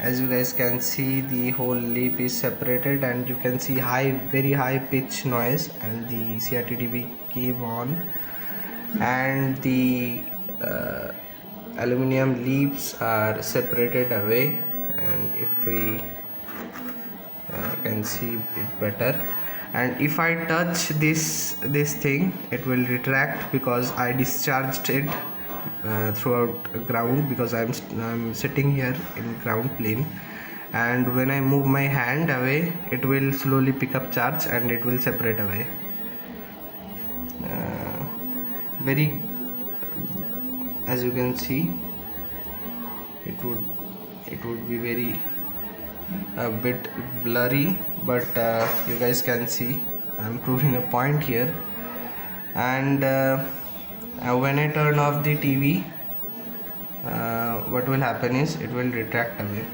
as you guys can see, the whole leaf is separated, and you can see very high pitch noise, and the CRTTV came on, and the aluminium leaves are separated away. And if we can see it better, and if I touch this thing, it will retract because I discharged it throughout ground, because I'm sitting here in ground plane. And when I move my hand away, it will slowly pick up charge and it will separate away. Very, as you can see, it would be very a bit blurry, but you guys can see I'm proving a point here. And when I turn off the TV, what will happen is it will retract away.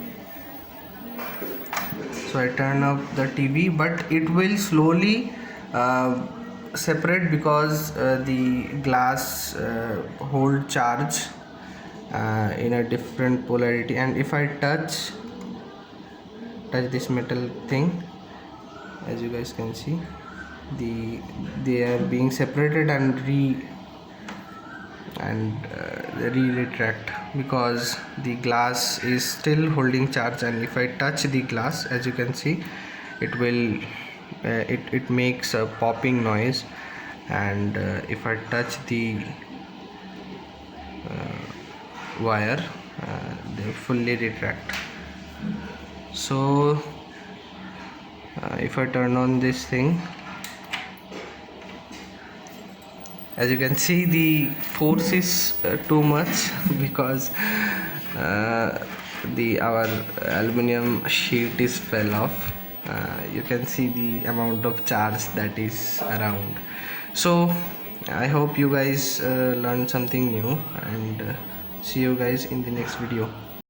So I turn off the TV, but it will slowly separate, because the glass hold charge in a different polarity. And if I touch this metal thing, as you guys can see, they are being separated and re-retract, because the glass is still holding charge. And if I touch the glass, as you can see, it will it makes a popping noise. And if I touch the wire, they fully retract. So if I turn on this thing, as you can see, the force is too much because our aluminium sheet is fell off. You can see the amount of charge that is around. So I hope you guys learned something new, and see you guys in the next video.